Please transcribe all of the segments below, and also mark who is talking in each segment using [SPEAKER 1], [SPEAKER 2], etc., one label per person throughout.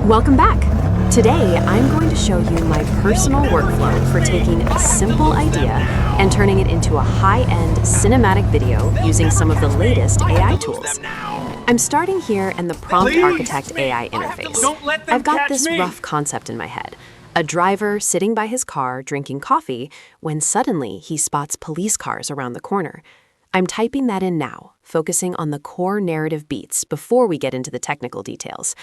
[SPEAKER 1] Welcome back. Today, I'm going to show you my personal workflow for taking a simple idea and turning it into a high-end cinematic video using some of the latest AI tools. I'm starting here in the Prompt Architect AI interface. I've got this rough concept in my head. A driver sitting by his car drinking coffee when suddenly he spots police cars around the corner. I'm typing that in now, focusing on the core narrative beats before we get into the technical details.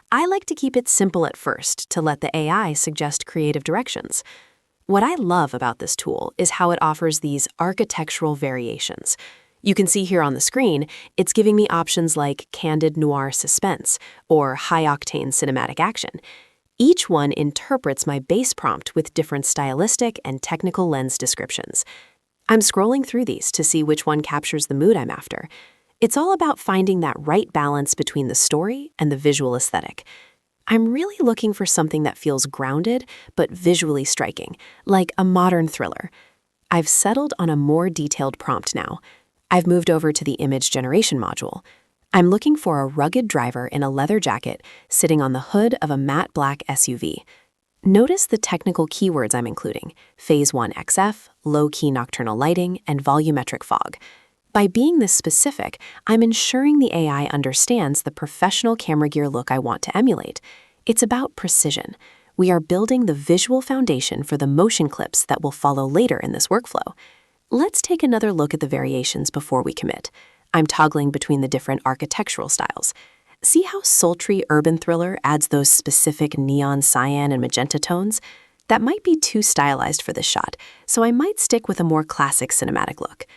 [SPEAKER 1] I like to keep it simple at first to let the AI suggest creative directions. What I love about this tool is how it offers these architectural variations. You can see here on the screen, it's giving me options like candid noir suspense or high-octane cinematic action. Each one interprets my base prompt with different stylistic and technical lens descriptions. I'm scrolling through these to see which one captures the mood I'm after. It's all about finding that right balance between the story and the visual aesthetic. I'm really looking for something that feels grounded but visually striking, like a modern thriller. I've settled on a more detailed prompt now. I've moved over to the image generation module. I'm looking for a rugged driver in a leather jacket sitting on the hood of a matte black SUV. Notice the technical keywords I'm including: Phase 1 XF, low-key nocturnal lighting, and volumetric fog. By being this specific, I'm ensuring the AI understands the professional camera gear look I want to emulate. It's about precision. We are building the visual foundation for the motion clips that will follow later in this workflow. Let's take another look at the variations before we commit. I'm toggling between the different architectural styles. See how sultry urban thriller adds those specific neon cyan and magenta tones? That might be too stylized for this shot, so I might stick with a more classic cinematic look.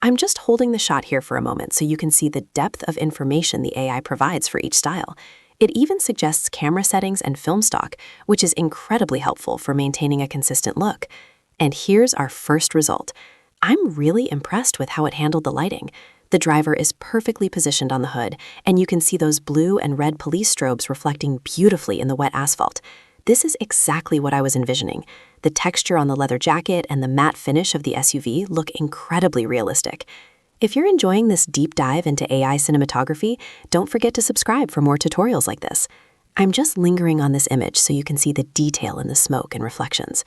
[SPEAKER 1] I'm just holding the shot here for a moment so you can see the depth of information the AI provides for each style. It even suggests camera settings and film stock, which is incredibly helpful for maintaining a consistent look. And here's our first result. I'm really impressed with how it handled the lighting. The driver is perfectly positioned on the hood, and you can see those blue and red police strobes reflecting beautifully in the wet asphalt. This is exactly what I was envisioning. The texture on the leather jacket and the matte finish of the SUV look incredibly realistic. If you're enjoying this deep dive into AI cinematography, don't forget to subscribe for more tutorials like this. I'm just lingering on this image so you can see the detail in the smoke and reflections.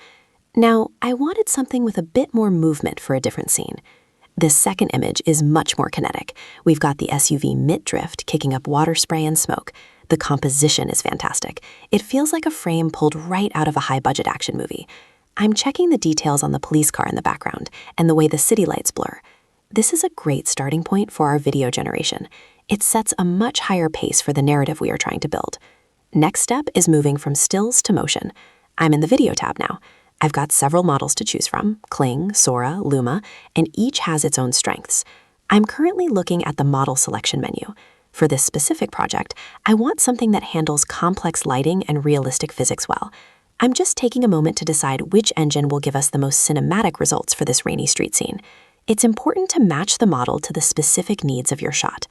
[SPEAKER 1] Now, I wanted something with a bit more movement for a different scene. This second image is much more kinetic. We've got the SUV mid-drift kicking up water spray and smoke. The composition is fantastic. It feels like a frame pulled right out of a high-budget action movie. I'm checking the details on the police car in the background and the way the city lights blur. This is a great starting point for our video generation. It sets a much higher pace for the narrative we are trying to build. Next step is moving from stills to motion. I'm in the Video tab now. I've got several models to choose from: Kling, Sora, Luma, and each has its own strengths. I'm currently looking at the model selection menu. For this specific project, I want something that handles complex lighting and realistic physics well. I'm just taking a moment to decide which engine will give us the most cinematic results for this rainy street scene. It's important to match the model to the specific needs of your shot.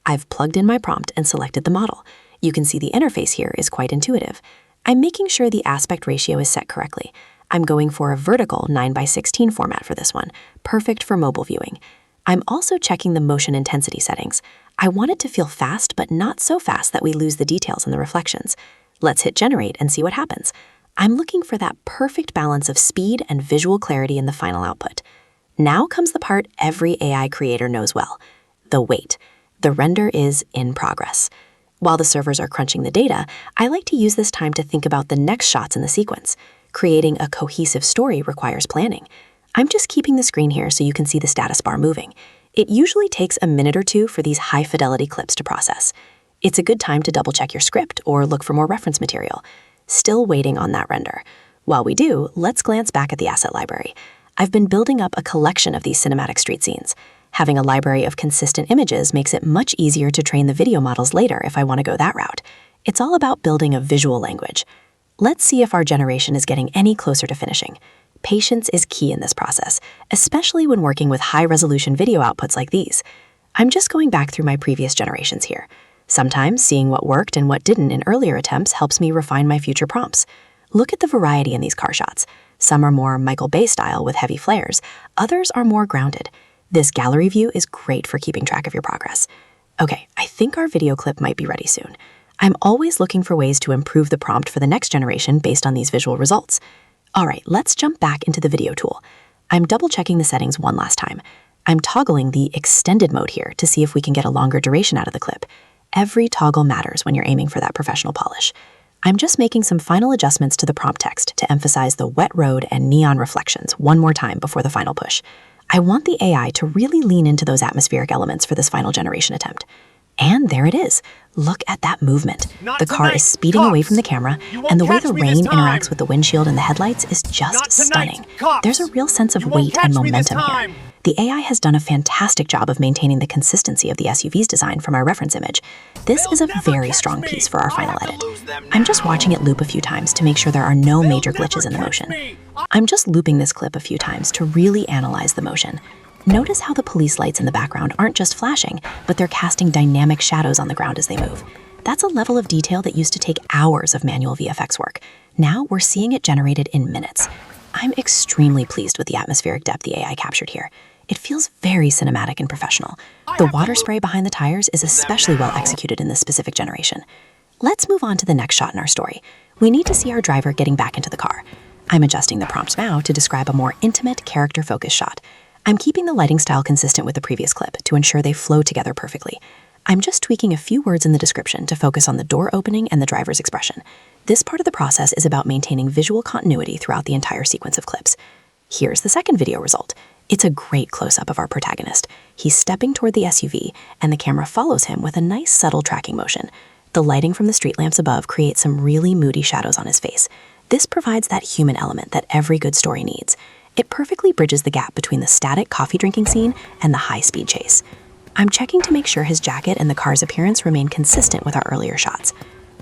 [SPEAKER 1] I've plugged in my prompt and selected the model. You can see the interface here is quite intuitive. I'm making sure the aspect ratio is set correctly. I'm going for a vertical 9:16 format for this one, perfect for mobile viewing. I'm also checking the motion intensity settings. I want it to feel fast, but not so fast that we lose the details in the reflections. Let's hit generate and see what happens. I'm looking for that perfect balance of speed and visual clarity in the final output. Now comes the part every AI creator knows well: the wait. The render is in progress. While the servers are crunching the data, I like to use this time to think about the next shots in the sequence. Creating a cohesive story requires planning. I'm just keeping the screen here so you can see the status bar moving. It usually takes a minute or two for these high-fidelity clips to process. It's a good time to double-check your script or look for more reference material. Still waiting on that render. While we do, let's glance back at the asset library. I've been building up a collection of these cinematic street scenes. Having a library of consistent images makes it much easier to train the video models later if I want to go that route. It's all about building a visual language. Let's see if our generation is getting any closer to finishing. Patience is key in this process, especially when working with high-resolution video outputs like these. I'm just going back through my previous generations here. Sometimes seeing what worked and what didn't in earlier attempts helps me refine my future prompts. Look at the variety in these car shots. Some are more Michael Bay style with heavy flares, others are more grounded. This gallery view is great for keeping track of your progress. Okay, I think our video clip might be ready soon. I'm always looking for ways to improve the prompt for the next generation based on these visual results. All right, let's jump back into the video tool. I'm double checking the settings one last time. I'm toggling the extended mode here to see if we can get a longer duration out of the clip. Every toggle matters when you're aiming for that professional polish. I'm just making some final adjustments to the prompt text to emphasize the wet road and neon reflections one more time before the final push. I want the AI to really lean into those atmospheric elements for this final generation attempt. And there it is. Look at that movement. The car is speeding away from the camera, and the way the rain interacts with the windshield and the headlights is just stunning. There's a real sense of weight and momentum here. The AI has done a fantastic job of maintaining the consistency of the SUV's design from our reference image. This is a very strong piece for our final edit. I'm just watching it loop a few times to make sure there are no major glitches in the motion. I'm just looping this clip a few times to really analyze the motion. Notice how the police lights in the background aren't just flashing, but they're casting dynamic shadows on the ground as they move. That's a level of detail that used to take hours of manual VFX work. Now we're seeing it generated in minutes. I'm extremely pleased with the atmospheric depth the AI captured here. It feels very cinematic and professional. The water spray behind the tires is especially well executed in this specific generation. Let's move on to the next shot in our story. We need to see our driver getting back into the car. I'm adjusting the prompt now to describe a more intimate, character-focused shot. I'm keeping the lighting style consistent with the previous clip to ensure they flow together perfectly. I'm just tweaking a few words in the description to focus on the door opening and the driver's expression. This part of the process is about maintaining visual continuity throughout the entire sequence of clips. Here's the second video result. It's a great close-up of our protagonist. He's stepping toward the SUV, and the camera follows him with a nice subtle tracking motion. The lighting from the street lamps above creates some really moody shadows on his face. This provides that human element that every good story needs. It perfectly bridges the gap between the static coffee drinking scene and the high-speed chase. I'm checking to make sure his jacket and the car's appearance remain consistent with our earlier shots.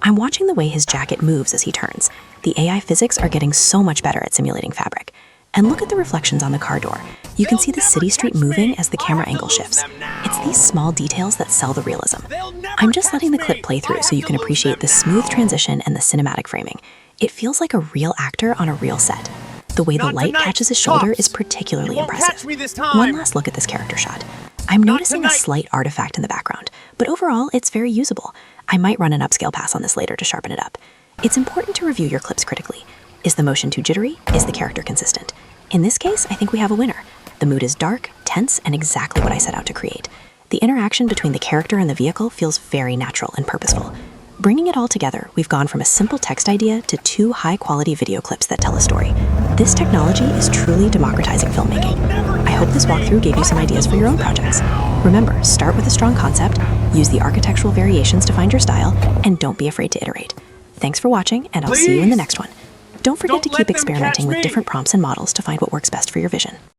[SPEAKER 1] I'm watching the way his jacket moves as he turns. The AI physics are getting so much better at simulating fabric. And look at the reflections on the car door. You can see the city street moving as the camera angle shifts. It's these small details that sell the realism. I'm just letting the clip play through so you can appreciate the smooth transition and the cinematic framing. It feels like a real actor on a real set. The way the light catches his shoulder is particularly impressive. One last look at this character shot. I'm noticing a slight artifact in the background, but overall it's very usable. I might run an upscale pass on this later to sharpen it up. It's important to review your clips critically. Is the motion too jittery? Is the character consistent? In this case, I think we have a winner. The mood is dark, tense, and exactly what I set out to create. The interaction between the character and the vehicle feels very natural and purposeful. Bringing it all together, we've gone from a simple text idea to 2 high-quality video clips that tell a story. This technology is truly democratizing filmmaking. I hope this walkthrough gave you some ideas for your own projects. Remember, start with a strong concept, use the architectural variations to find your style, and don't be afraid to iterate. Thanks for watching, and I'll see you in the next one. Don't forget to keep experimenting with different prompts and models to find what works best for your vision.